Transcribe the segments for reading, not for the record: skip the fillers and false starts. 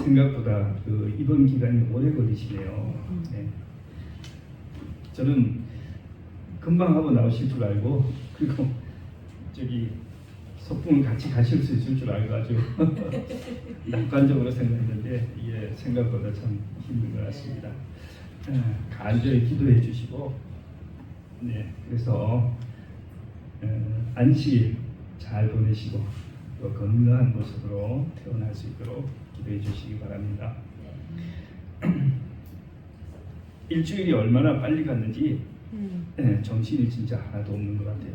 생각보다 그 입원 기간이 오래 걸리시네요. 네. 저는 금방 하고 나오실 줄 알고, 그리고 저기 소풍을 같이 가실 수 있을 줄 알고 아주 낙관적으로 생각했는데 이게 생각보다 참 힘든 것 같습니다. 간절히 기도해 주시고, 네, 그래서 안식 잘 보내시고 또 건강한 모습으로 태어날 수 있도록 기도해 주시기 바랍니다. 일주일이 얼마나 빨리 갔는지 정신이 진짜 하나도 없는 것 같아요.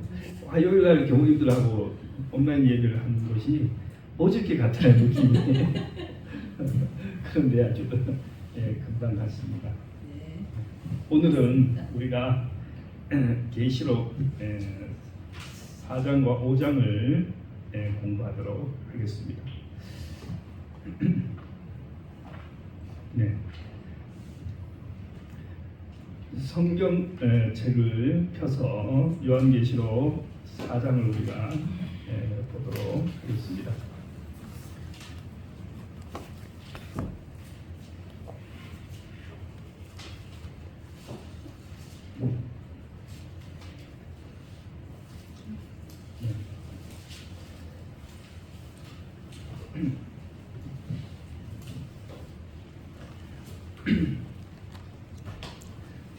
화요일날 교우님들하고 온라인 예배를 하는 것이 어저께 같다는 느낌이 그런데 아주 금방 갔습니다. 오늘은 우리가 계시록 4장과 5장을 공부하도록 하겠습니다. 네. 성경책을 펴서 요한계시록 4장을 우리가 보도록 하겠습니다.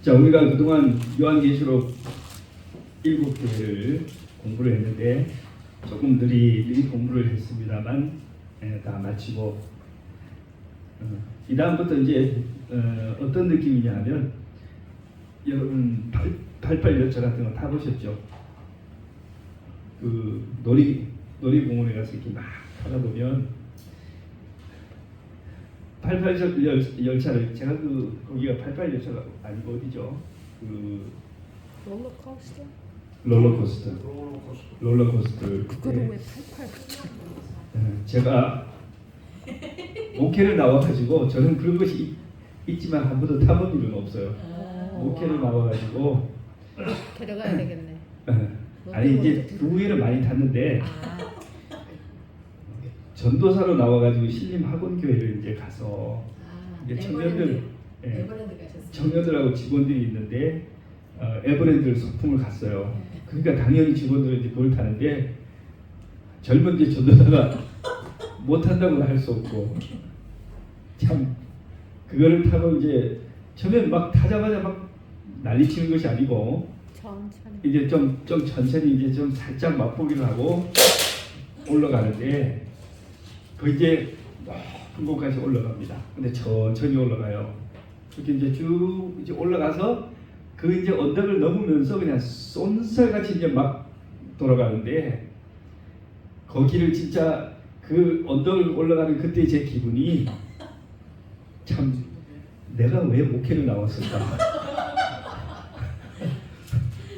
자, 우리가 그동안 요한계시록 7개를 공부를 했는데 조금 느리느리 공부를 했습니다만 다 마치고 이 다음부터 이제 어떤 느낌이냐 하면 여러분 88 열차 같은 거 타보셨죠? 그 놀이공원에 가서 이렇게 막 타다 보면 88 열차를 제가 거기가 88 열차가 아니고 어디죠? 그 롤러코스터. 그거를 왜 88 붙여? 제가 목회를 나와가지고 저는 그런 것이 있지만 한 번도 타본 일은 없어요. 목회를 나와가지고 데려가야 되겠네. 아니 이제 그 후에는 많이 탔는데 전도사로 나와가지고 신림 학원 교회를 이제 가서 이제 청년들하고 직원들이 있는데 에버랜드 소풍을 갔어요. 그러니까 당연히 직원들은 이제 그걸 타는데 젊은 이제 전도사가 못 탄다고는 할 수 없고 참 그거를 타고 이제 처음에 막 타자마자 막 난리치는 것이 아니고 천천히 이제 좀 천천히 이제 좀 살짝 맛보기를 하고 올라가는데 그 이제 높은 곳까지 올라갑니다. 근데 천천히 올라가요. 그렇게 이제 쭉 이제 올라가서 그 이제 언덕을 넘으면서 그냥 쏜살같이 이제 막 돌아가는데 거기를 진짜 그 언덕을 올라가는 그때 제 기분이 참 내가 왜 목회를 나왔을까?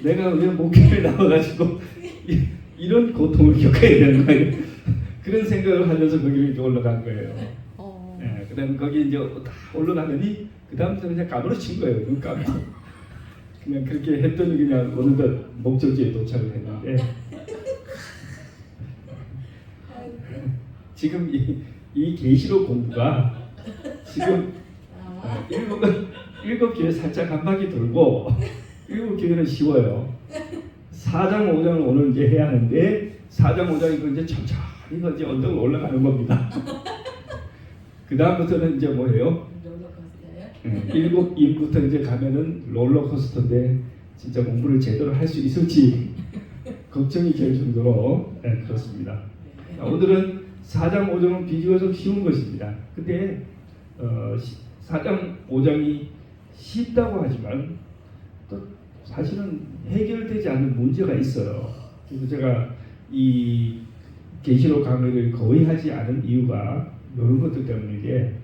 내가 왜 목회를 나와가지고 이런 고통을 겪어야 되는 거예요. 그런 생각을 하면서 거기를 이제 올라간 거예요. 그다음 거기 이제 다 올라가더니 그다음부터 그냥 까무러친 거예요. 눈 감고 그냥 그렇게 했더니 그냥 어느덧 목적지에 도착을 했는데 지금 이 계시록 공부가 지금 일곱 교회 살짝 한 바퀴 돌고 7교회는 쉬워요. 4장 5장을 오늘 이제 해야 하는데 4장 5장이 이제 천천히 이제 언덕을 올라가는 겁니다. 그 다음부터는 이제 뭐예요? 롤러코스터예요? 7일부터 이제 가면은 롤러코스터인데 진짜 공부를 제대로 할 수 있을지 걱정이 될 정도로 그렇습니다. 오늘은 4장 5장은 비교적 쉬운 것입니다. 근데 4장 5장이 쉽다고 하지만 또 사실은 해결되지 않는 문제가 있어요. 그래서 제가 이 계시록 강의를 거의 하지 않은 이유가 이런 것들 때문인데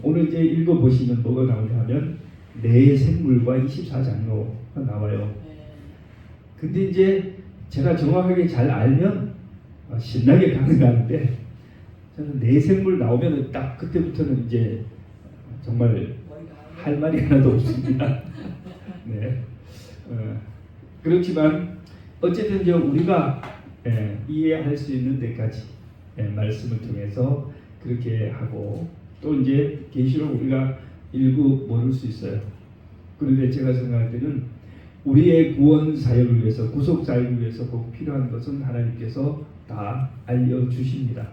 오늘 이제 읽어보시면 뭐가 나오냐 하면 내 생물과 24장로가 나와요. 근데 이제 제가 정확하게 잘 알면 신나게 강의하는데 저는 내 생물 나오면 딱 그때부터는 이제 정말 할 말이 하나도 없습니다. 네. 그렇지만 어쨌든 이제 우리가 이해할 수 있는 데까지 말씀을 통해서 그렇게 하고 또 이제 계시록 우리가 일부 모를 수 있어요. 그런데 제가 생각할 때는 우리의 구원 사역을 위해서 구속 사역을 위해서 꼭 필요한 것은 하나님께서 다 알려주십니다.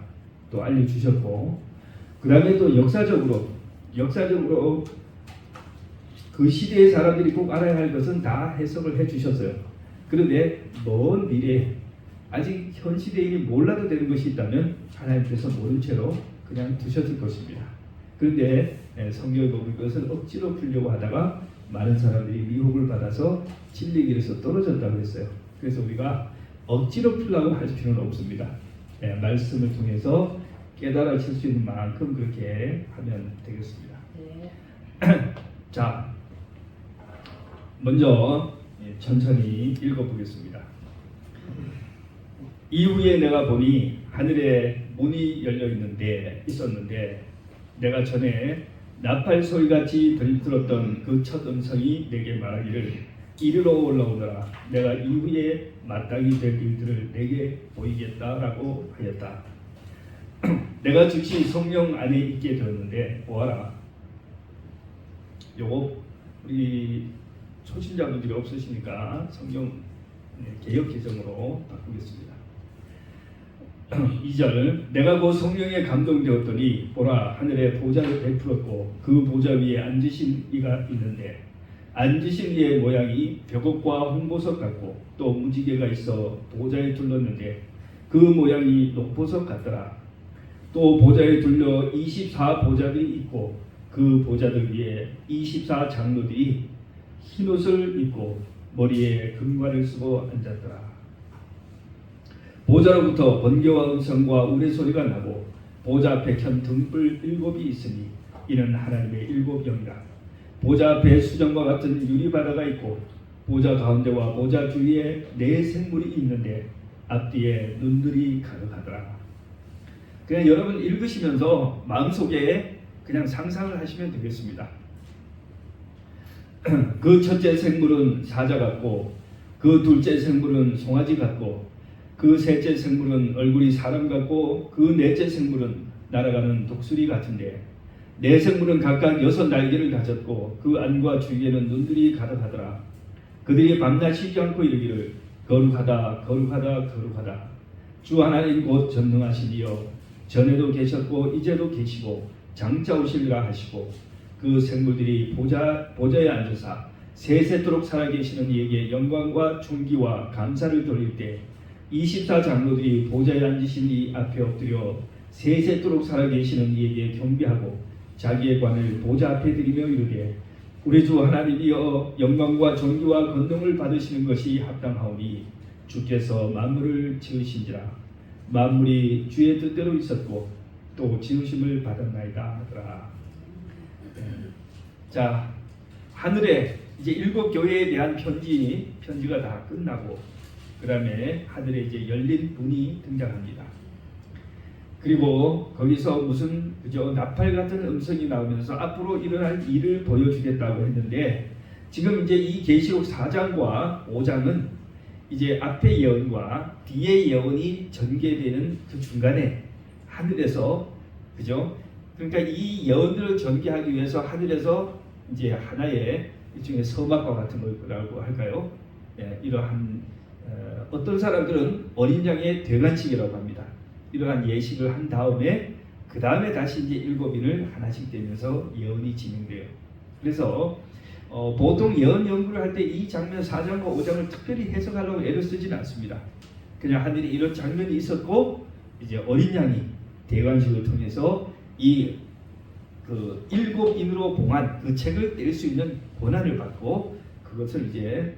또 알려주셨고 그 다음에 또 역사적으로 그 시대의 사람들이 꼭 알아야 할 것은 다 해석을 해주셨어요. 그런데 먼 미래에 아직 현 시대인이 몰라도 되는 것이 있다면 하나님께서 모른 채로 그냥 두셨을 것입니다. 그런데 성경에 보면 그것을 억지로 풀려고 하다가 많은 사람들이 미혹을 받아서 진리 길에서 떨어졌다고 했어요. 그래서 우리가 억지로 풀려고 할 필요는 없습니다. 말씀을 통해서 깨달아질 수 있는 만큼 그렇게 하면 되겠습니다. 자, 먼저 천천히 읽어보겠습니다. 이후에 내가 보니 하늘에 문이 열려 있었는데 내가 전에 나팔 소리같이 들었던 그 첫 음성이 내게 말하기를 이리로 올라오너라. 내가 이후에 마땅히 될 일들을 내게 보이겠다라고 하였다. 내가 즉시 성령 안에 있게 되었는데 보아라. 요거 우리 초신자분들이 없으시니까 성경 개역 개정으로 바꾸겠습니다. 2절 내가 그 성령에 감동되었더니 보라 하늘에 보좌를 베풀었고 그 보좌 위에 앉으신 이가 있는데 앉으신 이의 모양이 벽옥과 홍보석 같고 또 무지개가 있어 보좌에 둘렀는데 그 모양이 녹보석 같더라. 또 보좌에 둘러 24보좌들이 있고 그 보좌들 위에 24 장로들이 흰옷을 입고 머리에 금관을 쓰고 앉았더라. 보좌로부터 번개와 음성과 우레소리가 나고 보좌 앞에 켠 등불 7이 있으니 이는 하나님의 7영이라. 보좌 앞에 수정과 같은 유리바다가 있고 보좌 가운데와 보좌 주위에 4생물이 있는데 앞뒤에 눈들이 가득하더라. 그냥 여러분 읽으시면서 마음속에 그냥 상상을 하시면 되겠습니다. 그 첫째 생물은 사자 같고 그 둘째 생물은 송아지 같고 그 셋째 생물은 얼굴이 사람 같고 그 넷째 생물은 날아가는 독수리 같은데 네 생물은 각각 6 날개를 가졌고 그 안과 주위에는 눈들이 가득하더라. 그들이 밤낮 쉬지 않고 이르기를 거룩하다 거룩하다 거룩하다 주 하나님 곧 전능하신 이여 전에도 계셨고 이제도 계시고 장차 오시리라 하시고 그 생물들이 보좌에 앉으사 세세토록 살아계시는 이에게 영광과 존귀와 감사를 돌릴 때 24 장로들이 보좌에 앉으신 이 앞에 엎드려 세세토록 살아계시는 이에게 경배하고 자기의 관을 보좌 앞에 드리며 이르되 우리 주 하나님이여 영광과 존귀와 권능을 받으시는 것이 합당하오니 주께서 만물을 지으신지라. 만물이 주의 뜻대로 있었고 또 지으심을 받았나이다 하더라. 자, 하늘에 이제 7교회에 대한 편지가 다 끝나고 그 다음에 하늘에 이제 열린 문이 등장합니다. 그리고 거기서 무슨 나팔 같은 음성이 나오면서 앞으로 일어날 일을 보여주겠다고 했는데 지금 이제 이 계시록 4장과 5장은 이제 앞의 예언과 뒤의 예언이 전개되는 그 중간에 하늘에서 그러니까 이 예언들을 전개하기 위해서 하늘에서 이제 하나의 일종의 서막과 같은 거라고 할까요? 이러한 어떤 사람들은 어린 양의 대관식이라고 합니다. 이러한 예식을 한 다음에 그 다음에 다시 이제 7인을 하나씩 떼면서 예언이 진행돼요. 그래서 보통 예언 연구를 할 때 이 장면 4장과 5장을 특별히 해석하려고 애를 쓰지는 않습니다. 그냥 하늘에 이런 장면이 있었고 이제 어린 양이 대관식을 통해서 이 그 7인으로 봉한 그 책을 뗄 수 있는 권한을 받고 그것을 이제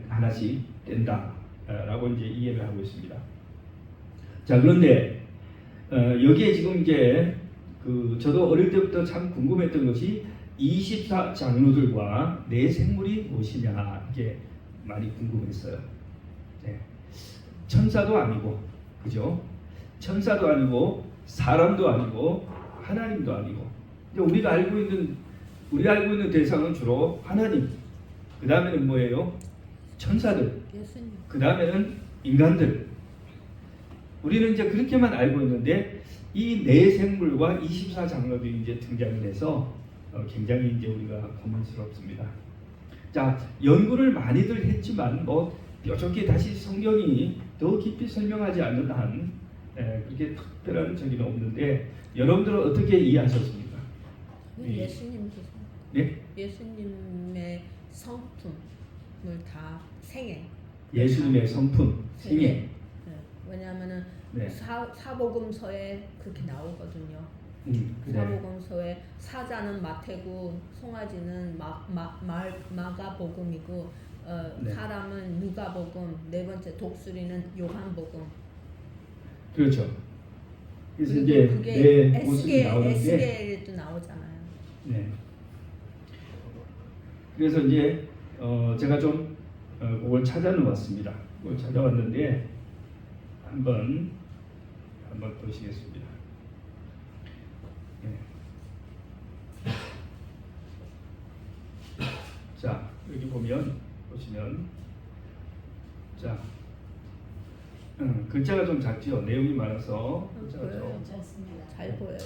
하나씩 뗀다라고 이제 이해를 하고 있습니다. 자, 그런데 여기에 지금 이제 저도 어릴 때부터 참 궁금했던 것이 24 장로들과 네 생물이 무엇이냐 이게 많이 궁금했어요. 천사도 아니고, 그죠? 천사도 아니고 사람도 아니고 하나님도 아니고. 우리가 알고 있는 대상은 주로 하나님. 그 다음에는 뭐예요? 천사들. 그 다음에는 인간들. 우리는 이제 그렇게만 알고 있는데 이 네 생물과 24장로들이 이제 등장을 해서 굉장히 이제 우리가 고민스럽습니다. 자, 연구를 많이들 했지만 뭐 뾰족히 다시 성경이 더 깊이 설명하지 않는 한 그렇게 특별한 적이 없는데 여러분들은 어떻게 이해하셨습니까? 예수님께서 네? 예수님의 성품을 다 생애. 예수님의 성품, 생애. 네. 왜냐하면은 네. 사복음서에 그렇게 나오거든요. 네. 사복음서에 사자는 마태고 송아지는 마가복음이고 네. 사람은 누가복음, 네 번째 독수리는 요한복음. 그렇죠. 그래서 그리고 이제 그게 내 모습이 나오는데, 에스겔도 나오잖아요. 네. 그래서 이제 제가 좀 그걸 찾아놓았습니다. 그걸 찾아왔는데 한번 보시겠습니다. 네. 자, 여기 보시면 자, 글자가 좀 작지요. 내용이 많아서 글자가 좀. 잘 보여요.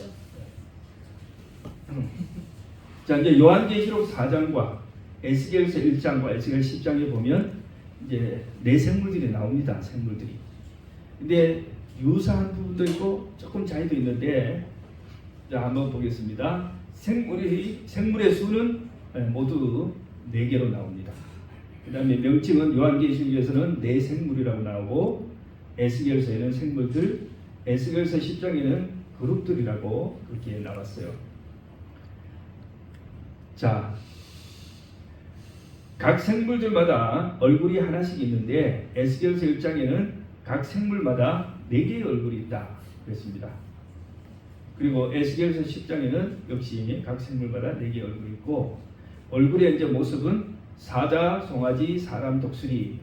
자, 이제 요한계시록 4장과 에스겔서 1장과 에스겔 10장에 보면 이제 네 생물들이 나옵니다. 생물들이. 근데 유사한 부분도 있고 조금 차이도 있는데, 자, 한번 보겠습니다. 생물의 수는 모두 4개로 나옵니다. 그 다음에 명칭은 요한계시록에서는 네 생물이라고 나오고, 에스겔서에는 생물들, 에스겔서 10장에는 그룹들이라고 그렇게 나왔어요. 자, 각 생물들마다 얼굴이 하나씩 있는데 에스겔서 1장에는 각 생물마다 4개의 얼굴이 있다 그랬습니다. 그리고 에스겔서 10장에는 역시 각 생물마다 4개의 얼굴이 있고, 얼굴의 이제 모습은 사자, 송아지, 사람, 독수리,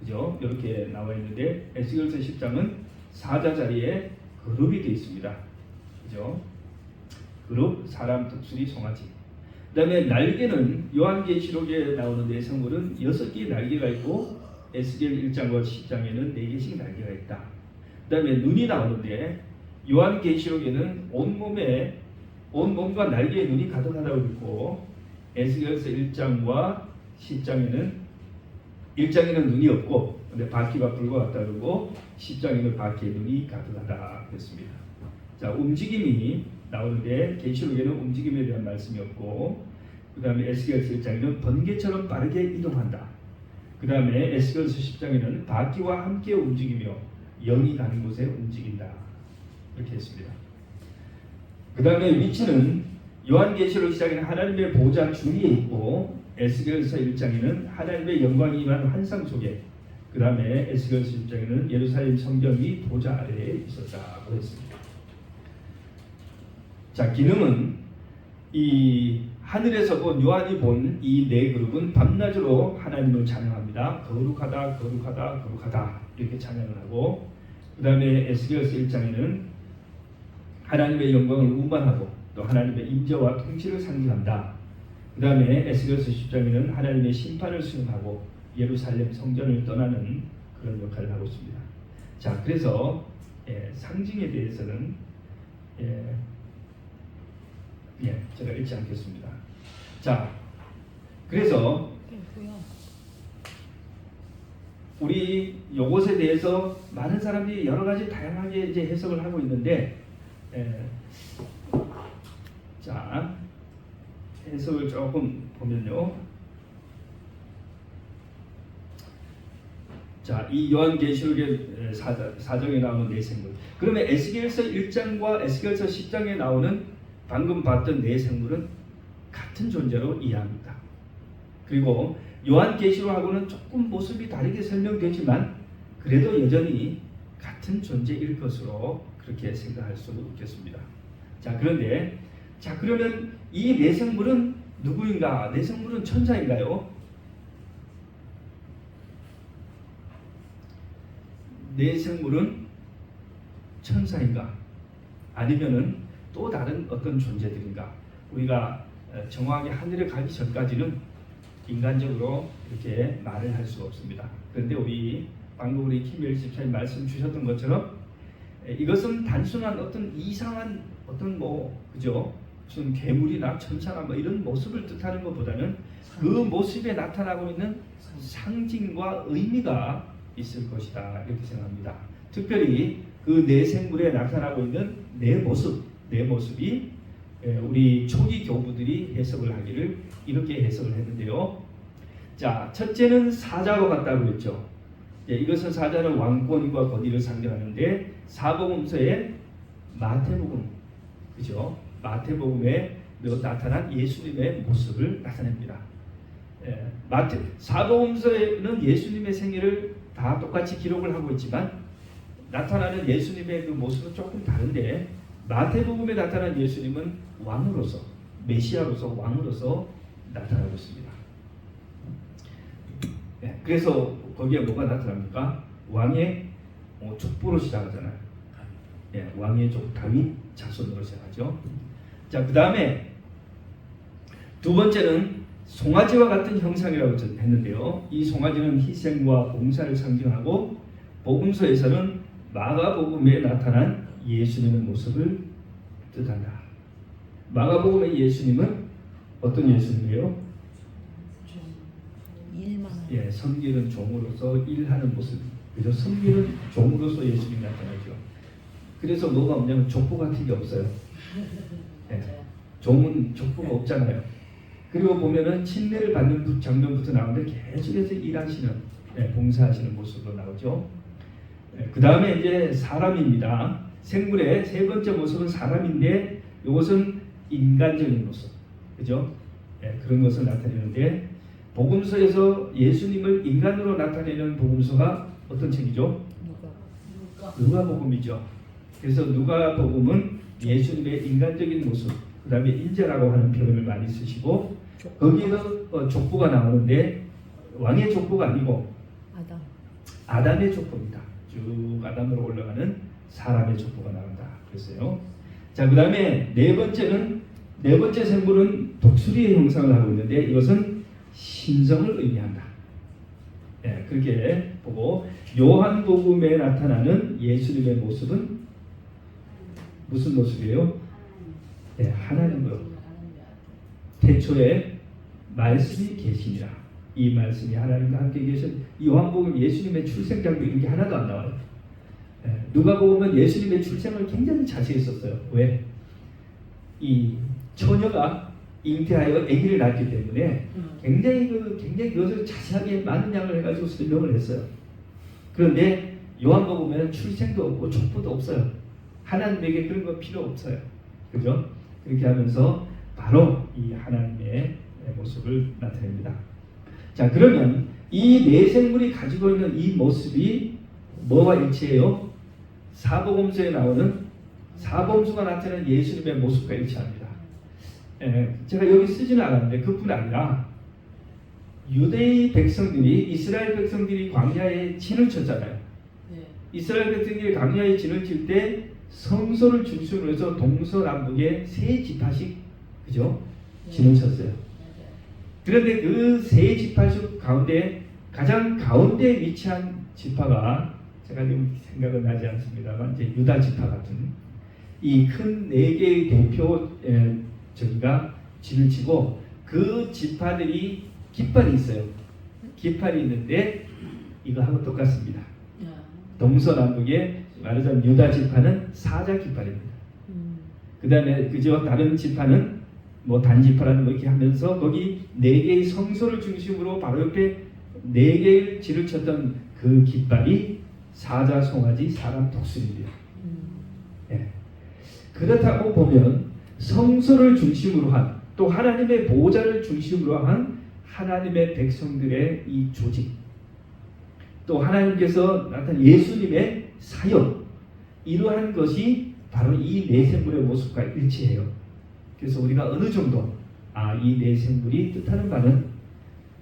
그죠? 이렇게 나와 있는데 에스겔서 10장은 사자 자리에 그룹이 되어 있습니다. 그죠? 그룹, 사람, 독수리, 송아지. 그 다음에 날개는 요한계시록에 나오는 네 생물은 6개의 날개가 있고 에스겔 1장과 10장에는 4개씩 날개가 있다. 그 다음에 눈이 나오는데 요한계시록에는 온몸과 날개에 눈이 가득하다고 있고, 에스겔서 1장과 10장에는 1장에는 눈이 없고 근데 바퀴가 불과 같다 그러고 10장에는 바퀴에 눈이 가득하다 그랬습니다. 자, 움직임이 나오는데 계시록에는 움직임에 대한 말씀이 없고, 그 다음에 에스겔서 1장에는 번개처럼 빠르게 이동한다. 그 다음에 에스겔서 10장에는 바퀴와 함께 움직이며 영이 가는 곳에 움직인다. 이렇게 했습니다. 그 다음에 위치는 요한계시록 시작에는 하나님의 보좌 중위에 있고, 에스겔서 1장에는 하나님의 영광이 임한 환상 속에, 그 다음에 에스겔서 10장에는 예루살렘 성전이 보좌 아래에 있었다고 했습니다. 자, 기능은 이 하늘에서 본 요한이 본 이 네 그룹은 밤낮으로 하나님을 찬양합니다. 거룩하다, 거룩하다, 거룩하다 이렇게 찬양을 하고, 그 다음에 에스겔서 1장에는 하나님의 영광을 운반하고 또 하나님의 임재와 통치를 상징한다. 그 다음에 에스겔서 10장에는 하나님의 심판을 수행하고 예루살렘 성전을 떠나는 그런 역할을 하고 있습니다. 자, 그래서 상징에 대해서는 제가 읽지 않겠습니다. 자, 그래서 우리 요것에 대해서 많은 사람들이 여러 가지 다양하게 이제 해석을 하고 있는데, 자, 해석을 조금 보면요. 자, 이 요한계시록의 사정에 나오는 네 생물. 그러면 에스겔서 1장과 에스겔서 10장에 나오는 방금 봤던 네 생물은 같은 존재로 이해합니다. 그리고 요한계시록하고는 조금 모습이 다르게 설명되지만 그래도 여전히 같은 존재일 것으로 그렇게 생각할 수 있겠습니다. 자, 그런데 그러면 이 네 생물은 누구인가? 네 생물은 천사인가요? 네 생물은 천사인가? 아니면은 또 다른 어떤 존재들인가? 우리가 정확하게 하늘에 가기 전까지는 인간적으로 이렇게 말을 할 수가 없습니다. 그런데 방금 우리 김일 집사님 말씀 주셨던 것처럼 이것은 단순한 어떤 이상한 어떤 그죠? 무슨 괴물이나 천사나 이런 모습을 뜻하는 것보다는 그 모습에 나타나고 있는 상징과 의미가 있을 것이다 이렇게 생각합니다. 특별히 그 내 생물에 나타나고 있는 내 모습이 우리 초기 교부들이 해석을 하기를 이렇게 해석을 했는데요. 자, 첫째는 사자로 같다고 했죠. 이것은 사자는 왕권과 권위를 상징하는데 사복음서에 마태복음, 그죠? 마태복음에 나타난 예수님의 모습을 나타냅니다. 사복음서에는 예수님의 생애를 다 똑같이 기록을 하고 있지만 나타나는 예수님의 그 모습은 조금 다른데 마태복음에 나타난 예수님은 왕으로서 메시아로서 왕으로서 나타나고 있습니다. 그래서 거기에 뭐가 나타납니까? 왕의 족보로 시작하잖아요. 왕의 족 다윗 자손으로 시작하죠. 자, 그 다음에 두 번째는 송아지와 같은 형상이라고 했는데요. 이 송아지는 희생과 봉사를 상징하고 복음서에서는 마가복음에 나타난 예수님의 모습을 뜻한다. 마가복음의 예수님은 어떤 예수님이에요? 섬기는 종으로서 일하는 모습. 그래서 섬기는 종으로서 예수님이 나타나죠. 그래서 뭐가 없냐면 족보 같은 게 없어요. 종은 족보가 없잖아요. 그리고 보면은 침례를 받는 장면부터 나오는데 계속해서 일하시는, 봉사하시는 모습으로 나오죠. 그 다음에 이제 사람입니다. 생물의 세 번째 모습은 사람인데 이것은 인간적인 모습, 그죠? 그런 것을 나타내는데 복음서에서 예수님을 인간으로 나타내는 복음서가 어떤 책이죠? 누가복음이죠. 그래서 누가복음은 예수님의 인간적인 모습, 그 다음에 인자라고 하는 표현을 많이 쓰시고 거기에서 족보가 나오는데 왕의 족보가 아니고 아담의 족보입니다. 쭉 아담으로 올라가는 사람의 족보가 나온다 그랬어요. 자, 그 다음에 네 번째 생물은 독수리의 형상을 하고 있는데 이것은 신성을 의미한다. 그렇게 보고 요한복음에 나타나는 예수님의 모습은 무슨 모습이에요? 하나님으로 태초에 말씀이 계시니라. 이 말씀이 하나님과 함께 계신 요한복음 예수님의 출생 장면 이런 게 하나도 안 나와요. 누가복음은 예수님의 출생을 굉장히 자세히 썼어요. 왜? 이 처녀가 잉태하여 아기를 낳기 때문에 굉장히 그것을 자세하게 많은 양을 해가지고 설명을 했어요. 그런데 요한복음에는 출생도 없고 족보도 없어요. 하나님에게 그런 거 필요 없어요. 그죠? 그렇게 하면서 바로 이 하나님의 모습을 나타냅니다. 자, 그러면 이 네 생물이 가지고 있는 이 모습이 뭐와 일치해요? 사복음서에 나오는 사복음서가 나타내는 예수님의 모습과 일치합니다. 제가 여기 쓰지는 않았는데 그뿐 아니라 유대의 백성들이 이스라엘 백성들이 광야에 진을 쳤잖아요. 이스라엘 백성들이 광야에 진을 칠 때 성소를 중심으로 해서 동서남북에 세 지파씩 그죠? 진을 쳤어요. 그런데 그 세 지파씩 가운데 가장 가운데 위치한 지파가 제가 지금 생각은 나지 않습니다만 이제 유다 지파 같은 이 큰 네 개의 대표 저기가 진을 치고 그 지파들이 깃발이 있어요. 깃발이 있는데 이거하고 똑같습니다. 동서남북에 말하자면 유다 지파는 사자 깃발입니다. 그 다음에 그저 다른 지파는 뭐 단지파라는 뭐 이렇게 하면서 거기 네 개의 성소를 중심으로 바로 옆에 네 개의 진을 쳤던 그 깃발이 사자, 송아지, 사람, 독수리입니다. 그렇다고 보면 성소를 중심으로 한 또 하나님의 보호자를 중심으로 한 하나님의 백성들의 이 조직 또 하나님께서 나타난 예수님의 사역 이러한 것이 바로 이 네 생물의 모습과 일치해요. 그래서 우리가 어느 정도 이 네 생물이 뜻하는 바는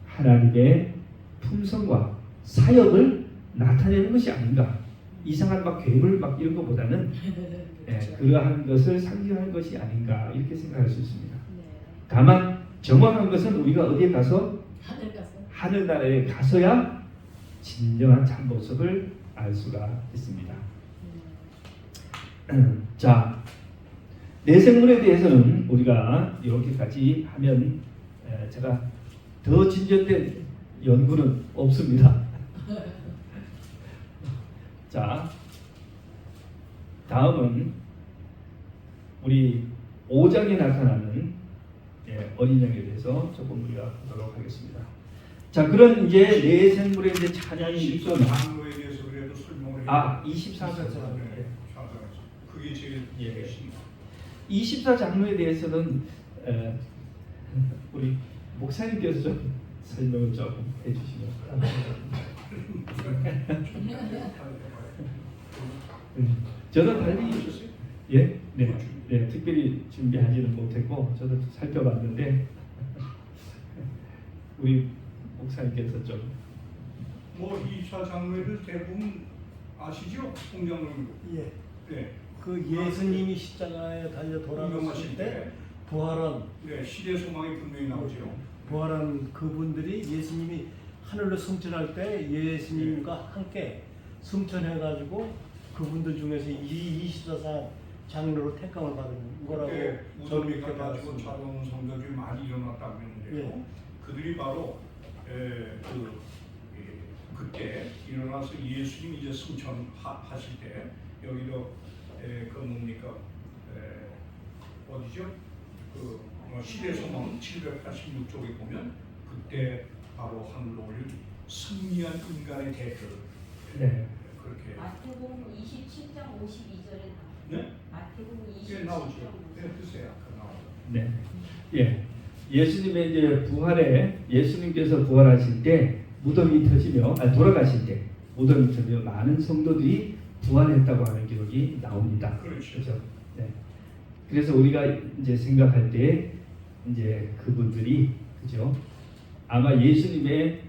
하나님의 품성과 사역을 나타내는 것이 아닌가. 이상한 막 괴물 막 이런 것보다는 그러한 것을 상징하는 것이 아닌가 이렇게 생각할 수 있습니다. 다만 정확한 것은 우리가 어디에 가서 하늘나라에 가서야 진정한 참 모습을 알 수가 있습니다. 자, 내생물에 대해서는 우리가 이렇게까지 하면 제가 더 진전된 연구는 없습니다. 자, 다음은 우리 5장에 나타나는 어린 양에 대해서 조금 우리가 보도록 하겠습니다. 자, 그런 이제 내생물의 이제 찬양이 있었나? 장로에 대해서 그래도 설명을 아, 24장. 그게 제일 예. 핵심. 24장로에 대해서는 우리 목사님께서 좀 설명을 조금 해주시면. 저도 달리 예, 네, 특별히 준비하지는 못했고 저도 살펴봤는데 우리 목사님께서 좀 뭐 2차 장로를 대부분 아시죠? 송장로님. 예. 네. 그 예수님이 십자가에 달려 돌아가실 운명하실 때 때 부활한 네, 시대 소망이 분명히 나오죠. 부활한 그분들이 예수님이 하늘로 승천할 때 예수님과 함께 승천해가지고 그분들 중에서 이 24사 장로로 택감을 받은 거라고 그때 저는 무덤이 이렇게 가가지고 봤습니다. 자동 성교들이 많이 일어났다고 했는데요. 예. 그들이 바로 그때 일어나서 예수님이 이제 승천하실 때 여기도 그 뭡니까 어디죠? 시대 소망 786쪽에 보면 그때 바로 하늘로 올린 승리한 인간의 대표. 네. 그렇게 마태복음 27장 52절에 네? 마태복음 예 27장 나오죠. 52절. 네, 글쎄요. 그 나와요. 네. 예. 예수님의 이제 부활에 예수님께서 부활하실 때 무덤이 터지며 돌아가실 때 무덤이 터지며 많은 성도들이 부활했다고 하는 기록이 나옵니다. 그렇죠. 네. 그래서 우리가 이제 생각할 때 이제 그분들이 그죠? 아마 예수님의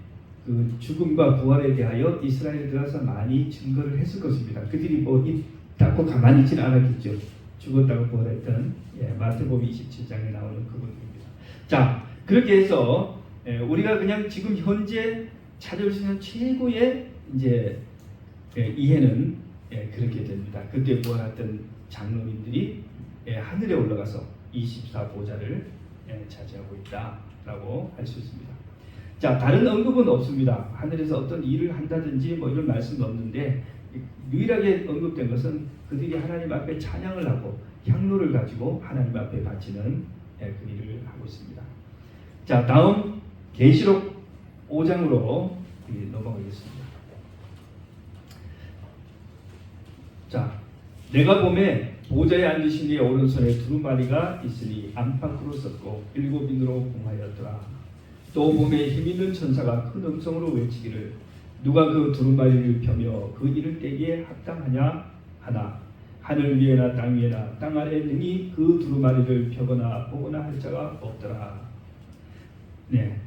그 죽음과 부활에 대하여 이스라엘에 들어가서 많이 증거를 했을 것입니다. 그들이 뭐 입 닫고 가만히 있지는 않았겠죠. 죽었다고 부활했던 마태복음 27장에 나오는 그분들입니다. 자, 그렇게 해서 우리가 그냥 지금 현재 찾을 수 있는 최고의 이제 이해는 그렇게 됩니다. 그때 부활했던 장로님들이 하늘에 올라가서 24보좌를 차지하고 있다라고 할 수 있습니다. 자, 다른 언급은 없습니다. 하늘에서 어떤 일을 한다든지 뭐 이런 말씀은 없는데 유일하게 언급된 것은 그들이 하나님 앞에 찬양을 하고 향로를 가지고 하나님 앞에 바치는 그 일을 하고 있습니다. 자, 다음 계시록 5장으로 넘어가겠습니다. 자, 내가 보매 보좌에 앉으신 이의 오른손에 두루마리가 있으니 안팎으로 썼고 7인으로 공하였더라. 또 보매 힘있는 천사가 큰 음성으로 외치기를 누가 그 두루마리를 펴며 그 일을 떼기에 합당하냐 하나 하늘 위에나 땅 위에나 땅 아래 능히 그 두루마리를 펴거나 보거나 할 자가 없더라. 네.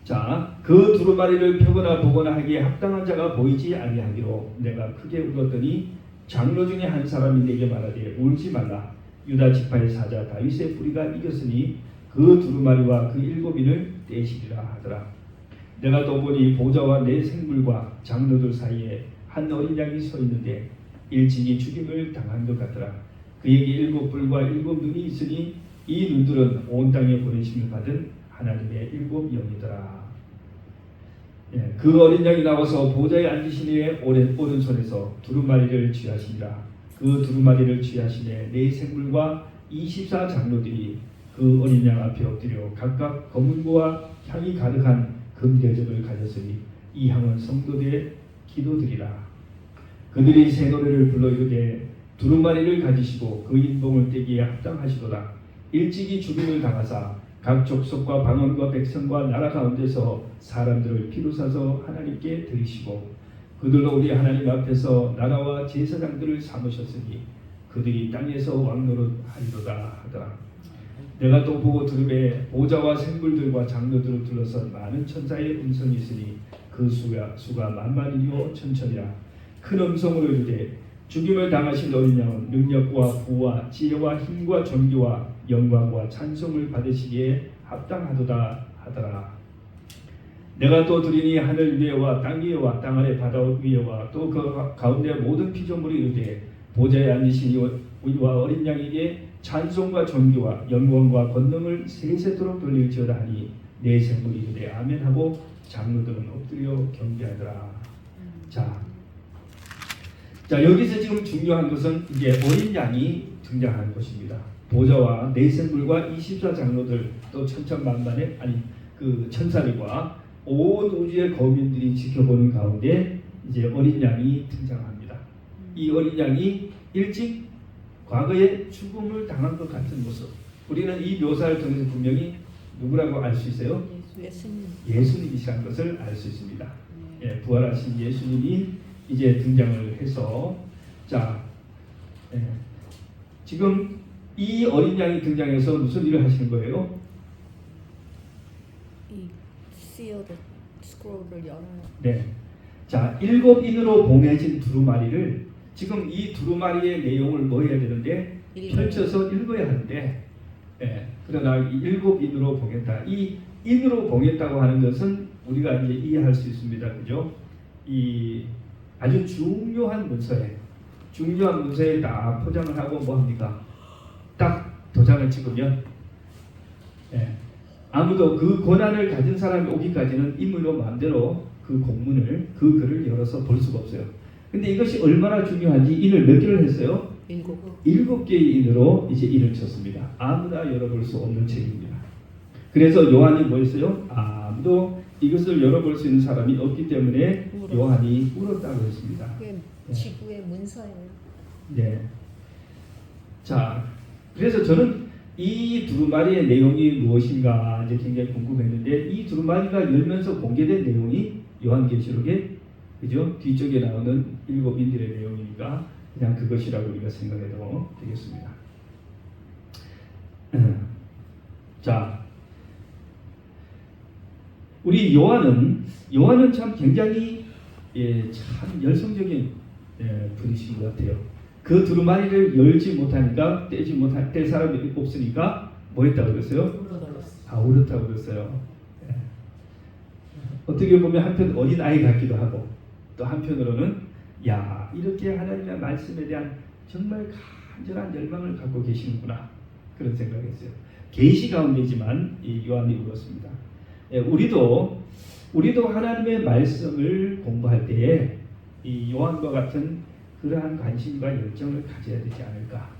자, 그 두루마리를 펴거나 보거나 하기에 합당한 자가 보이지 아니하기로 내가 크게 울었더니 장로 중에 한 사람이 내게 말하되 울지 말라. 유다 지파의 사자 다윗의 뿌리가 이겼으니 그 두루마리와 그 7인을 떼시리라 하더라. 내가 또 보니 보좌와 내 생물과 장로들 사이에 한 어린 양이 서 있는데 일찍이 죽임을 당한 것 같더라. 그에게 7뿔과 7눈이 있으니 이 눈들은 온 땅에 보내심을 받은 하나님의 7영이더라. 그 어린 양이 나와서 보좌에 앉으신 이의 오른손에서 두루마리를 취하시니라. 그 두루마리를 취하시네 네 생물과 24 장로들이 그 어린 양 앞에 엎드려 각각 검은고와 향이 가득한 금대접을 가졌으니 이 향은 성도들의 기도드리라. 그들이 새 노래를 불러 이르되 두루마리를 가지시고 그 인봉을 떼기에 합당하시도다. 일찍이 죽임을 당하사 각 족속과 방언과 백성과 나라 가운데서 사람들을 피로 사서 하나님께 드리시고 그들로 우리 하나님 앞에서 나라와 제사장들을 삼으셨으니 그들이 땅에서 왕노릇 하리로다 하더라. 내가 또 보고 들음에 보좌와 생물들과 장로들을 둘러선 많은 천사의 음성이 있으니 그 수가 만만이요 천천이라. 큰 음성으로 이르되 죽임을 당하신 어린 양은 능력과 부와 지혜와 힘과 존귀와 영광과 찬송을 받으시기에 합당하도다 하더라. 내가 또 들으니 하늘 위에와 땅 위에와 땅 아래 바다 위에와 또 그 가운데 모든 피조물이 이르되 보좌에 앉으신 이와 어린 양에게 찬송과 존귀와 영광과 권능을 세세토록 돌릴지어다 하니 내 생물이 이르되 아멘하고 장로들은 엎드려 경배하더라. 자 여기서 지금 중요한 것은 이제 어린 양이 등장하는 것입니다. 보좌와 네 생물과 24 장로들 또 천천만만의 아니 그 천사들과 온 우주의 거민들이 지켜보는 가운데 이제 어린 양이 등장합니다. 이 어린 양이 일찍 과거에 죽음을 당한 것 같은 모습. 우리는 이 묘사를 통해서 분명히 누구라고 알 수 있어요? 예수님. 예수님이시라는 것을 알 수 있습니다. 예, 부활하신 예수님이 이제 등장을 해서 자 지금 이 어린 양이 등장해서 무슨 일을 하시는 거예요? 이 시어드 스크롤을 열어요. 네. 자, 7인으로 봉해진 두루마리를 지금 이 두루마리의 내용을 뭐 해야 되는데 펼쳐서 읽어야 하는데 그러나 이 7인으로 봉했다. 이 인으로 봉했다고 하는 것은 우리가 이제 이해할 수 있습니다. 그죠? 이 아주 중요한 문서에 딱 포장을 하고 뭐 합니까? 딱 도장을 찍으면 아무도 그 권한을 가진 사람이 오기까지는 임의로 마음대로 그 공문을 그 글을 열어서 볼 수가 없어요. 근데 이것이 얼마나 중요한지 인을 몇 개를 했어요? 7개의 인으로 이제 인을 쳤습니다. 아무나 열어볼 수 없는 책입니다. 그래서 요한이 뭐 했어요? 아무도 이것을 열어볼 수 있는 사람이 없기 때문에 요한이 울었다고 했습니다. 그게 지구의 문서예요. 네. 자, 그래서 저는 이 두루마리의 내용이 무엇인가 이제 굉장히 궁금했는데 이 두루마리가 열면서 공개된 내용이 요한계시록의 그죠? 뒤쪽에 나오는 7인들의 내용이니까 그냥 그것이라고 우리가 생각해도 되겠습니다. 자, 우리 요한은 참 굉장히 참 열성적인 분이신 것 같아요. 그 두루마리를 열지 못하니까 뗄 사람이 없으니까 뭐 했다고 그랬어요? 울었다고 그랬어요. 어떻게 보면 한편 어린 아이 같기도 하고 또 한편으로는 야 이렇게 하나님의 말씀에 대한 정말 간절한 열망을 갖고 계시는구나 그런 생각했어요. 계시 가운데지만 이 요한이 울었습니다. 우리도 하나님의 말씀을 공부할 때에 이 요한과 같은 그러한 관심과 열정을 가져야 되지 않을까.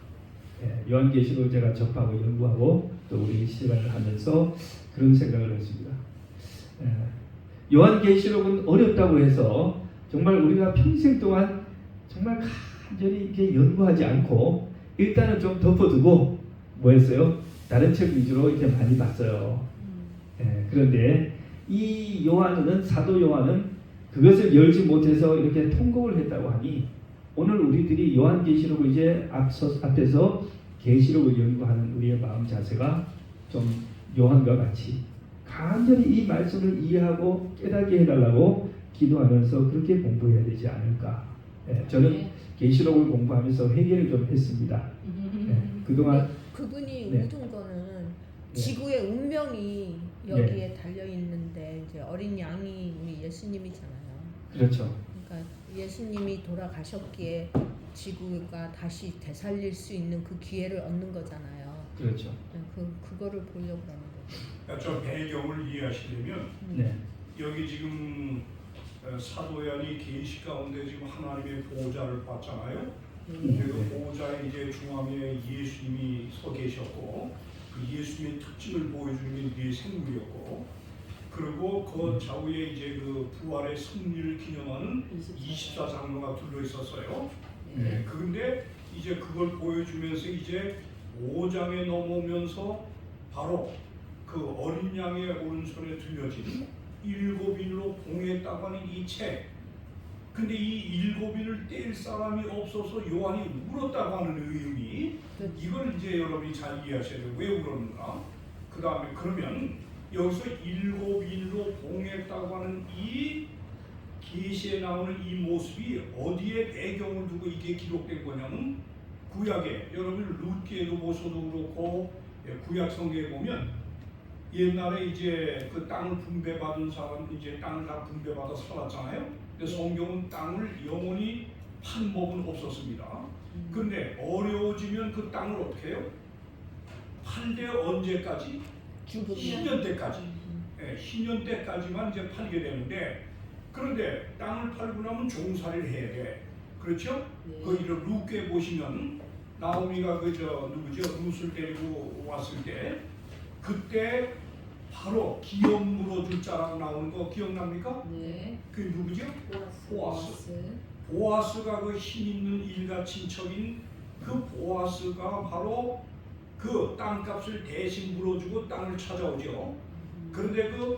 요한계시록을 제가 접하고 연구하고 또 우리 시간을 하면서 그런 생각을 했습니다. 요한계시록은 어렵다고 해서 정말 우리가 평생 동안 정말 간절히 이렇게 연구하지 않고 일단은 좀 덮어두고 뭐 했어요? 다른 책 위주로 이렇게 많이 봤어요. 그런데 이 요한은 사도 요한은 그것을 열지 못해서 이렇게 통곡을 했다고 하니 오늘 우리들이 요한계시록을 이제 앞에서 계시록을 연구하는 우리의 마음 자세가 좀 요한과 같이 간절히 이 말씀을 이해하고 깨닫게 해달라고 기도하면서 그렇게 공부해야 되지 않을까. 저는 계시록을 공부하면서 회개를 좀 했습니다. 그동안 그분이 네. 묻은 거는 지구의 운명이 여기에 달려 있는데 이제 어린 양이 우리 예수님이잖아요. 그렇죠. 그러니까 예수님이 돌아가셨기에 지구가 다시 되살릴 수 있는 그 기회를 얻는 거잖아요. 그렇죠. 그거를 보려고 하는 거죠. 그러니까 저 배경을 이해하시려면 네. 여기 지금 사도 요한이 계시 가운데 지금 하나님의 보좌를 봤잖아요. 그 보좌의 이제 중앙에 예수님이 서 계셨고 그 예수님의 특징을 보여주는 게 네 생물이었고 그리고 그 좌우에 이제 그 부활의 승리를 기념하는 24장로가 둘러 있었어요. 그런데 이제 그걸 보여주면서 이제 5장에 넘어오면서 바로 그 어린 양의 오른손에 들려진 7인으로 봉했다고 하는 이 책. 근데 이 7인을 뗄 사람이 없어서 요한이 울었다고 하는 의미. 이걸 이제 여러분이 잘 이해하셔야 돼요. 왜 울었는가? 그 다음에 그러면 여기서 7인으로 봉했다고 하는 이 계시에 나오는 이 모습이 어디에 배경을 두고 이게 기록된 거냐면 구약에 여러분 룻기에도 보셔도 그렇고 구약 성경에 보면 옛날에 이제 그 땅을 분배받은 사람 이제 땅을 다 분배받아 살았잖아요. 근데 성경은 땅을 영원히 판 법은 없었습니다. 그런데 어려워지면 그 땅을 어떻게 해요? 팔 때 언제까지? 주부. 10년 때까지. 예, 10년 때까지만 이제 팔게 되는데, 그런데 땅을 팔고 나면 종살이를 해야 돼. 그렇죠? 네. 그 이런 룻게 보시면 나오미가 그저 누구죠? 룻을 데리고 왔을 때 그때 바로 기업 물어줄 자라고 나오는 거 기억납니까? 네. 그 누구죠? 보아스. 보아스. 보아스가 그 힘 있는 일가 친척인 그 보아스가 바로 그 땅값을 대신 물어주고 땅을 찾아오죠. 그런데 그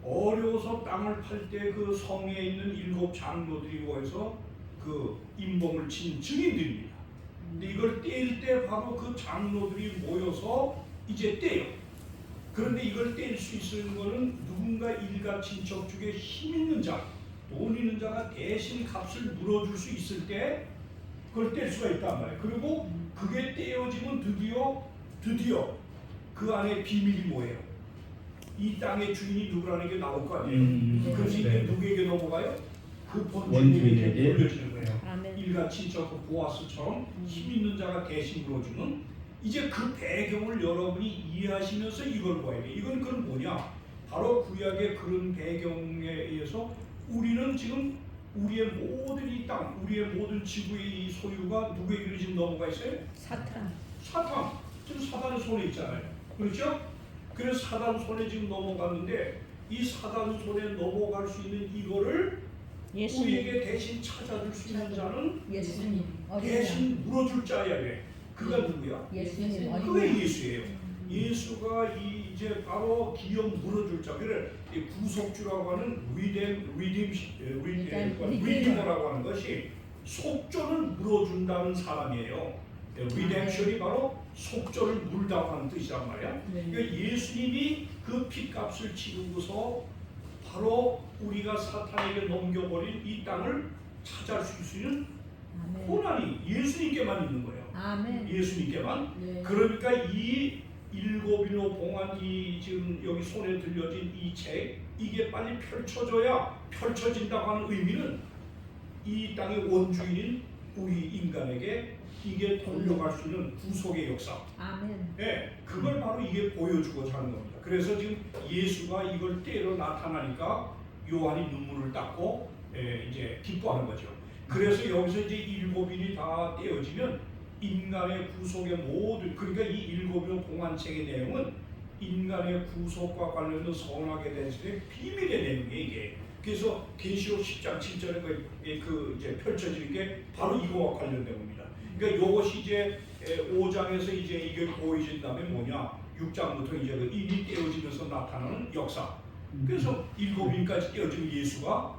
어려워서 땅을 팔 때 그 성에 있는 7 장로들이 모여서 그 임봉을 친 증인들입니다. 근데 이걸 뗄 때 바로 그 장로들이 모여서 이제 떼요. 그런데 이걸 뗄 수 있는 거는 누군가 일가 친척 중에 힘 있는 자, 돈 있는 자가 대신 값을 물어줄 수 있을 때 그걸 뗄 수가 있단 말이에요. 그리고 그게 떼어지면 드디어 그 안에 비밀이 뭐예요? 이 땅의 주인이 누구라는 게 나올 거 아니에요. 그래서 이게 네. 누구에게 넘어가요? 그 원주민에게 본주인에게 돌려지는 거예요. 아멘. 일가 친척 그 보아스처럼 힘 있는 자가 대신 물어주는, 이제 그 배경을 여러분이 이해하시면서 이걸 봐야 돼. 이건 그건 뭐냐? 바로 구약의 그런 배경에 의해서 우리는 지금 우리의 모든 이 땅, 우리의 모든 지구의 이 소유가 누구에게 지금 넘어가 있어요? 사탄. 사탄. 지금 사단의 손에 있잖아요. 그렇죠? 그래서 사단 손에 지금 넘어갔는데 이 사단 손에 넘어갈 수 있는 이거를 예수님. 우리에게 대신 찾아줄 수 있는 자는 예수님. 어린 양. 대신 물어줄 자야 돼. 그가 누구야? 예수님. 어린 그게 양. 예수예요. 예수가 이제 바로 기업 물어줄 자, 그래 구속주라고 하는 리디머라고 하는 것이 속전을 물어준다는 사람이에요. 리뎀션이 바로 속전을 물다고 하는 뜻이란 말이야. 그러니까 예수님이 그 핏값을 치르고서 바로 우리가 사탄에게 넘겨버린 이 땅을 찾아올 수 있는 아멘. 권한이 예수님께만 있는 거예요. 아멘. 예수님께만. 네. 그러니까 이 7인의 봉안, 이 지금 여기 손에 들려진 이 책, 이게 빨리 펼쳐져야 펼쳐진다고 하는 의미는 이 땅의 원주인인 우리 인간에게 이게 돌려갈 수 있는 구속의 역사. 아멘. 네, 그걸 바로 이게 보여주고자 하는 겁니다. 그래서 지금 예수가 이걸 때로 나타나니까 요한이 눈물을 닦고 이제 기뻐하는 거죠. 그래서 여기서 이제 7인이 다 떼어지면 인간의 구속의 모든, 그러니까 이 7인의 봉안책의 내용은 인간의 구속과 관련된 선하게 된 것의 비밀의 내용이에요, 이게. 그래서 계시록 10장 7절에 그 이제 펼쳐지는 게 바로 이거와 관련된 겁니다. 그러니까 이것이 이제 5장에서 이제 이게 보여진 다음에 뭐냐, 6장부터 이제 그 일이 떼어지면서 나타나는 역사. 그래서 7인까지 떼어진 예수가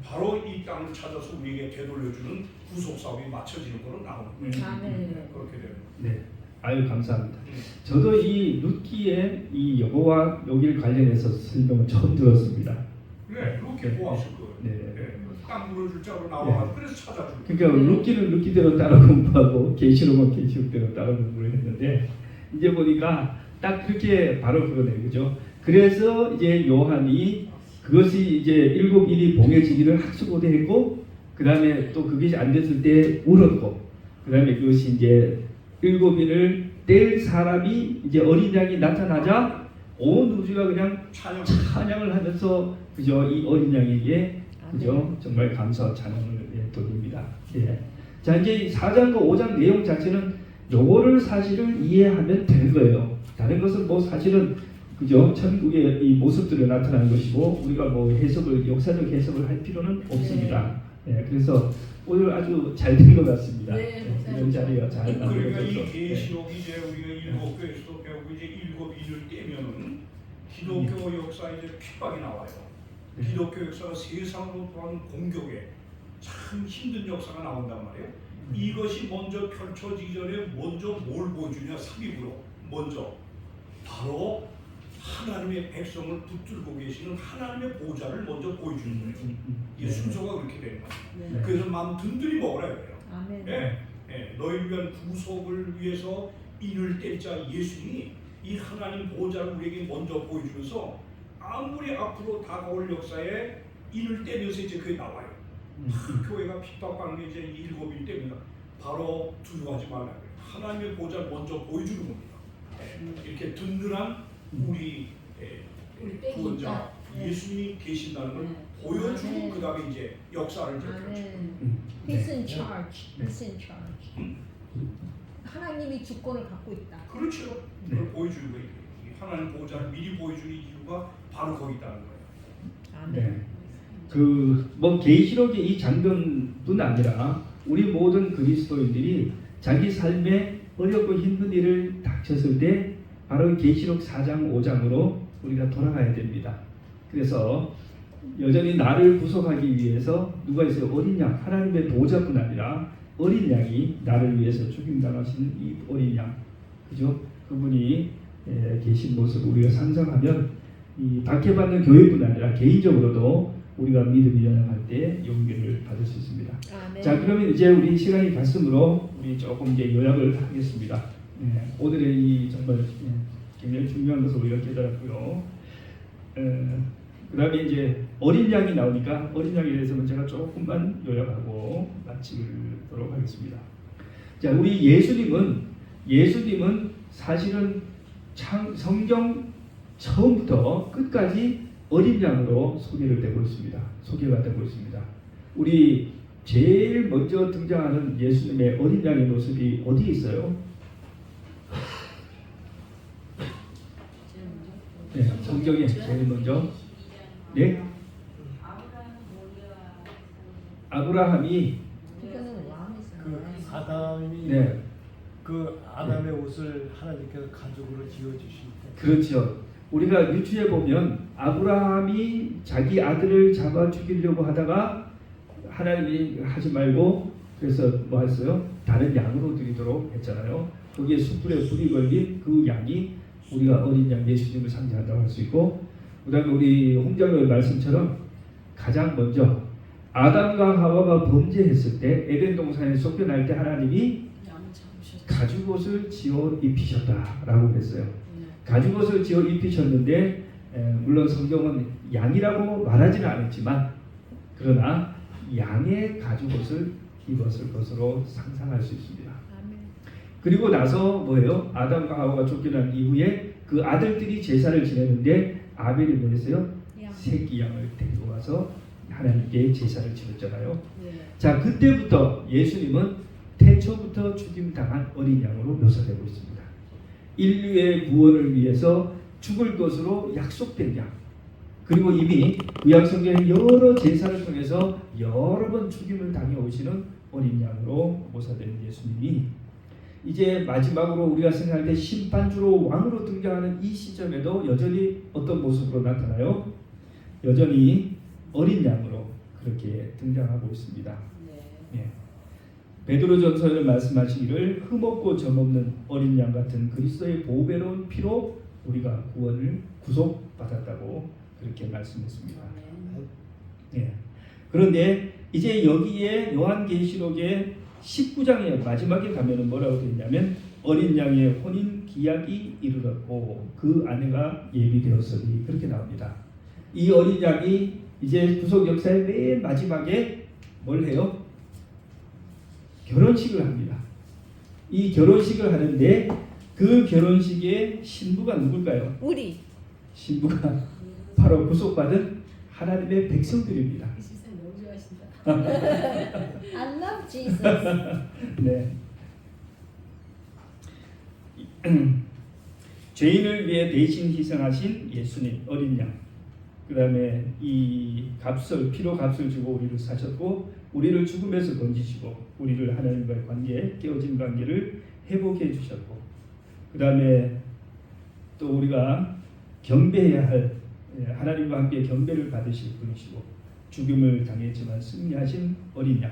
바로 이 땅을 찾아서 우리에게 되돌려주는 구속 사업이 맞춰지는 거로 나오는 거예요. 아멘. 그렇게 되는 거예요. 네, 아유 감사합니다. 저도 이 룻기의 이 여호와 여기를 관련해서 설명을 처음 들었습니다. 네, 그렇게 보았을 거예요. 네. 네. 땅 물어줄 자로 나와가지고 그래서 찾아주는 거예요. 그러니까 룻기는 룻기대로 따라 공부하고 계시록은 계시록대로 따라 공부를 했는데 이제 보니까 딱 그렇게 바로 그거네요, 그죠? 그래서 이제 요한이 그것이 이제 7일이 봉해지기를 학수고대했고, 그 다음에 또 그것이 안 됐을 때 울었고, 그 다음에 그것이 이제 7일을 뗄 사람이 이제 어린 양이 나타나자 온 우주가 그냥 찬양을 하면서 그죠, 이 어린 양에게 그죠, 정말 감사와 찬양을 돌립니다. 예. 자, 이제 4장과 5장 내용 자체는 요거를 사실을 이해하면 되는 거예요. 다른 것은 뭐 사실은 그죠, 천국의 이 모습들을 나타나는 것이고 우리가 뭐 해석을, 역사적 해석을 할 필요는 없습니다. 예, 그래서 오늘 아주 잘 된 것 같습니다. 네, 예, 이런 자리가 잘 그러니까 만들어져서. 이 계시록이 이제 우리가 7교에서도 배우고 이제 7인을 떼면은 기독교 역사에 이제 핍박이 나와요. 기독교 역사가 세상으로 또한 공격에 참 힘든 역사가 나온단 말이에요. 이것이 먼저 펼쳐지기 전에 먼저 뭘 보여주냐, 삽입으로 먼저 바로 하나님의 백성을 붙들고 계시는 하나님의 보좌를 먼저 보여주는 거예요. 이 순서가 그렇게 되는 거예요. 네. 그래서 마음 든든히 먹으라 그래요. 아멘. 너희를 위한 구속을 위해서 인을 뗄 자 예수님이 이 하나님 보좌를 우리에게 먼저 보여주면서 아무리 앞으로 다가올 역사에 인을 떼면서 이제 그게 나와요. 교회가 핍박받는 게 이제 7일 때문에 바로 두려워하지 말라 그래요. 하나님의 보좌를 먼저 보여주는 겁니다. 이렇게 든든한 우리 우리 빽이 구원자 있다. 네. 예수님이 계신다는 걸 네. 보여주고 아멘. 그 다음에 이제 역사를 이제 펼쳐. 아멘. He's in charge. He's in charge. 하나님이 주권을 갖고 있다. 그렇죠. 그걸 보여주는 거예요. 이 하나님 보호자를 미리 보여주는 이유가 바로 거기 있다는 거예요. 아멘. 네. 그뭐 계시록의 이 장면뿐 아니라 우리 모든 그리스도인들이 자기 삶에 어렵고 힘든 일을 닥쳤을 때 바로 계시록 4장 5장으로 우리가 돌아가야 됩니다. 그래서 여전히 나를 구속하기 위해서 누가 있어요? 어린 양, 하나님의 보호자뿐 아니라 어린 양이 나를 위해서 죽임당하신 이 어린 양, 그죠? 그분이 계신 모습을 우리가 상상하면 이 박해받는 교회뿐 아니라 개인적으로도 우리가 믿음이 연합할 때 용기를 받을 수 있습니다. 아멘. 자, 그러면 이제 우리 시간이 갔으므로 우리 조금 이제 요약을 하겠습니다. 오늘의 이 정말 굉장히 중요한 것을 우리가 깨달았고요. 그다음에 이제 어린 양이 나오니까 어린 양에 대해서는 제가 조금만 요약하고 마치도록 하겠습니다. 자, 우리 예수님은 사실은 성경 처음부터 끝까지 어린 양으로 소개가 되고 있습니다. 우리 제일 먼저 등장하는 예수님의 어린 양의 모습이 어디에 있어요? 네, 성경에 제일 먼저. 네? 아브라함이 이거는 그 왕이잖아요. 아담이 네, 그 아담의 옷을 하나님께서 가죽으로 지어주실 때 그렇죠. 우리가 유추해 보면 아브라함이 자기 아들을 잡아 죽이려고 하다가 하나님이 하지 말고 그래서 뭐 했어요? 다른 양으로 드리도록 했잖아요. 거기에 숯불에 불이 걸린 그 양이 우리가 어린 양 예수님을 상징한다고 할 수 있고, 그다음에 우리 홍장로의 말씀처럼 가장 먼저 아담과 하와가 범죄했을 때 에덴 동산에 쫓겨날 때 하나님이 가죽옷을 지어 입히셨다라고 했어요. 가죽옷을 지어 입히셨는데 물론 성경은 양이라고 말하지는 않았지만 그러나 양의 가죽옷을 입었을 것으로 상상할 수 있습니다. 아멘. 그리고 나서 뭐예요? 아담과 하와가 쫓겨난 이후에 그 아들들이 제사를 지내는데 아벨이 뭐 했어요? 양. 새끼 양을 데리고 와서 하나님께 제사를 지냈잖아요. 네. 자, 그때부터 예수님은 태초부터 죽임당한 어린 양으로 묘사되고 있습니다. 인류의 구원을 위해서 죽을 것으로 약속된 양. 그리고 이미 구약성경의 여러 제사를 통해서 여러 번 죽임을 당해오시는 어린 양으로 묘사된 예수님이 이제 마지막으로 우리가 생각할 때 심판주로 왕으로 등장하는 이 시점에도 여전히 어떤 모습으로 나타나요? 여전히 어린 양으로 그렇게 등장하고 있습니다. 예. 베드로전서에 말씀하시기를 흠없고 점없는 어린 양 같은 그리스도의 보배로운 피로 우리가 구원을 구속받았다고 그렇게 말씀했습니다. 예. 그런데 이제 여기에 요한계시록의 19장의 마지막에 가면은 뭐라고 되어 있냐면 어린 양의 혼인 기약이 이르렀고 그 아내가 예비되었으니 그렇게 나옵니다. 이 어린 양이 이제 구속 역사의 맨 마지막에 뭘 해요? 결혼식을 합니다. 이 결혼식을 하는데 그 결혼식의 신부가 누굴까요? 우리 신부가 바로 구속받은 하나님의 백성들입니다. 이 세상 너무 좋아하신다. I love Jesus. 네. 죄인을 위해 대신 희생하신 예수님 어린 양. 그다음에 이 값을 피로 값을 주고 우리를 사셨고 우리를 죽음에서 건지시고 우리를 하나님과의 관계 깨어진 관계를 회복해 주셨고 그다음에 또 우리가 경배해야 할 하나님과 함께 경배를 받으실 분이시고 죽음을 당했지만 승리하신 어린 양.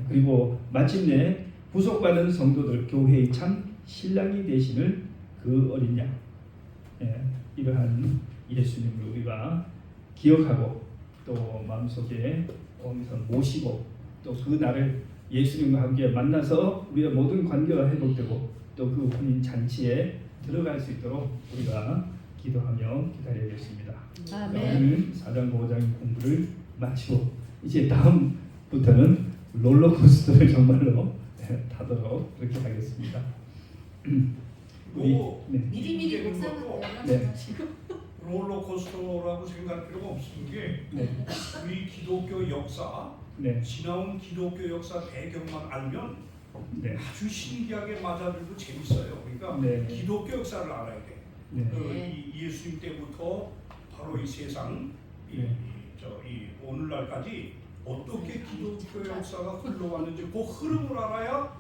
그리고 마침내 구속받은 성도들 교회의 참 신랑이 되시는 그 어린 양. 이러한 예수님을 우리가 기억하고 또 마음속에 우선 모시고 또 그 날을 예수님과 함께 만나서 우리의 모든 관계가 회복되고 또 그 혼인 잔치에 들어갈 수 있도록 우리가 기도하며 기다려야겠습니다. 아멘. 오늘 4장 5장 공부를 마치고 이제 다음부터는 롤러코스터를 정말로 타도록 그렇게 하겠습니다. 뭐 네. 미리미리 이제는 목사는 네. 롤러코스터라고 생각할 필요가 없는 게 네. 우리 기독교 역사, 네. 지나온 기독교 역사 배경만 알면 네. 아주 신기하게 맞아들고 재밌어요. 그러니까 네. 기독교 역사를 알아야 돼. 네. 이 예수님 때부터 바로 이 세상, 네. 이 오늘날까지 어떻게 기독교 역사가 흘러왔는지 그 흐름을 알아야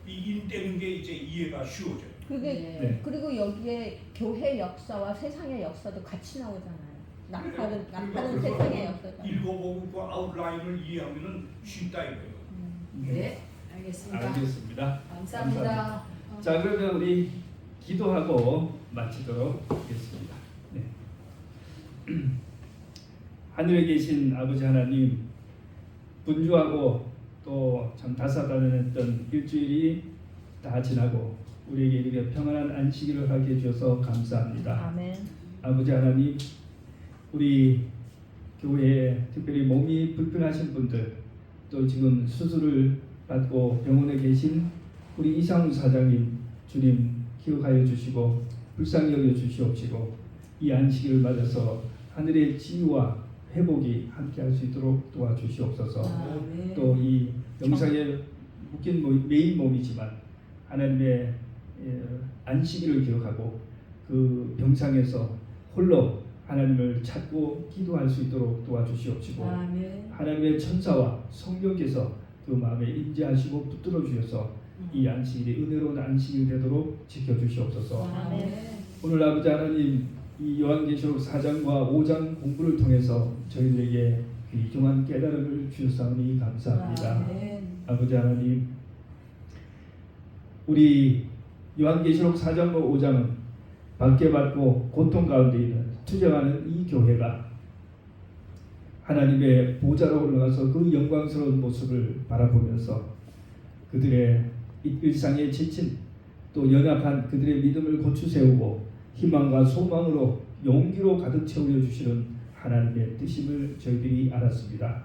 이 인대는 게 이제 이해가 쉬워져요. 그게 네. 그리고 여기에 교회 역사와 세상의 역사도 같이 나오잖아요. 나팔은 그래서 세상의 역사가. 읽어보고 그 아웃라인을 이해하면은 쉽다 이거예요. 네, 알겠습니다. 알겠습니다. 감사합니다. 자, 그러면 우리 기도하고 마치도록 하겠습니다. 네. 하늘에 계신 아버지 하나님, 분주하고 또 참 다사다난했던 일주일이 다 지나고 우리에게 이렇게 평안한 안식일을 하게 해주셔서 감사합니다. 아멘. 아버지 하나님, 우리 교회에 특별히 몸이 불편하신 분들, 또 지금 수술을 받고 병원에 계신 우리 이상우 사장님, 주님 기억하여 주시고 불쌍히 여겨 주시옵시고 이 안식일을 맞아서 하늘의 치유와 회복이 함께할 수 있도록 도와주시옵소서. 아멘. 또 이 영상에 묶인 메인 몸이지만 하나님의 안식일을 기억하고 그 병상에서 홀로 하나님을 찾고 기도할 수 있도록 도와주시옵시고 아멘. 하나님의 천사와 성령께서 그 마음에 임재하시고 붙들어 주셔서 이 안식일이 은혜로운 안식일 되도록 지켜주시옵소서. 아멘. 오늘 아버지 하나님, 이 요한계시록 4장과 5장 공부를 통해서 저희들에게 귀중한 깨달음을 주셨사오니 감사합니다. 아멘. 아버지 하나님, 우리 요한계시록 4장과 5장은 박해받고 고통 가운데 있는 투쟁하는 이 교회가 하나님의 보좌로 올라가서 그 영광스러운 모습을 바라보면서 그들의 일상에 지친 또 연약한 그들의 믿음을 고추 세우고 희망과 소망으로 용기로 가득 채워 주시는 하나님의 뜻임을 저희들이 알았습니다.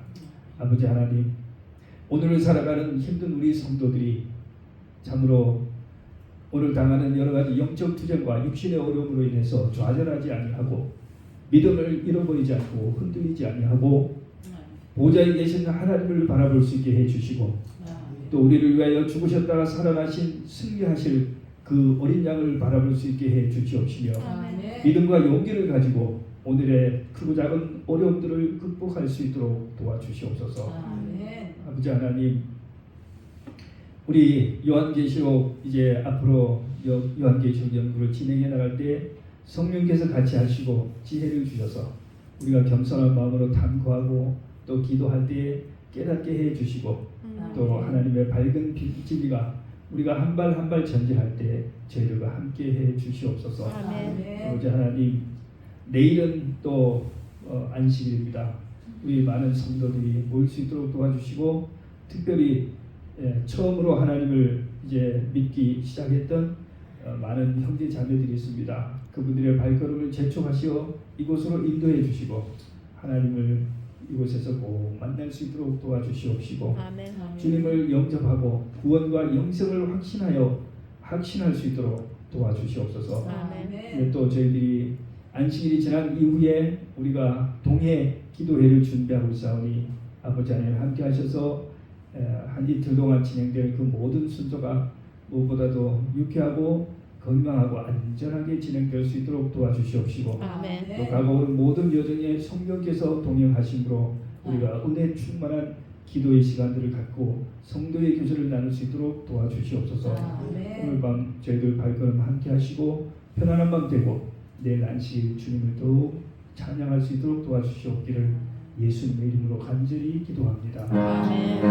아버지 하나님, 오늘을 살아가는 힘든 우리 성도들이 참으로 오늘 당하는 여러 가지 영적 투쟁과 육신의 어려움으로 인해서 좌절하지 아니하고 믿음을 잃어버리지 않고 흔들리지 아니하고 보좌에 계신 하나님을 바라볼 수 있게 해주시고 또 우리를 위하여 죽으셨다가 살아나신 승리하실 그 어린 양을 바라볼 수 있게 해주시옵시며 아멘. 믿음과 용기를 가지고 오늘의 크고 작은 어려움들을 극복할 수 있도록 도와주시옵소서. 아멘. 아버지 하나님, 우리 요한계시록 이제 앞으로 요한계시록 연구를 진행해 나갈 때 성령께서 같이 하시고 지혜를 주셔서 우리가 겸손한 마음으로 탐구하고 또 기도할 때 깨닫게 해 주시고 또 하나님의 밝은 진리가 우리가 한 발 한 발 전진할 때 저희들과 함께 해 주시옵소서. 아멘. 아버지 하나님, 내일은 또 안식일입니다. 우리 많은 성도들이 모일 수 있도록 도와주시고 특별히 처음으로 하나님을 이제 믿기 시작했던 많은 형제 자매들이 있습니다. 그분들의 발걸음을 재촉하시어 이곳으로 인도해 주시고 하나님을 이곳에서 꼭 만날 수 있도록 도와주시옵시고 아멘. 주님을 영접하고 구원과 영생을 확신할 수 있도록 도와주시옵소서. 아멘. 또 저희들이 안식일이 지난 이후에 우리가 동해 기도회를 준비하고 있사오니 아버지 하나님 함께 하셔서 한 이틀 동안 진행될 그 모든 순서가 무엇보다도 유쾌하고 건강하고 안전하게 진행될 수 있도록 도와주시옵시고 아멘. 또 가고오는 모든 여정에 성령께서 동행하심으로 우리가 은혜 충만한 기도의 시간들을 갖고 성도의 교제를 나눌 수 있도록 도와주시옵소서. 아멘. 오늘 밤 저희들 발걸음 함께 하시고 편안한 밤 되고 내일 안식 주님을 더욱 찬양할 수 있도록 도와주시옵기를 예수님의 이름으로 간절히 기도합니다. 아멘.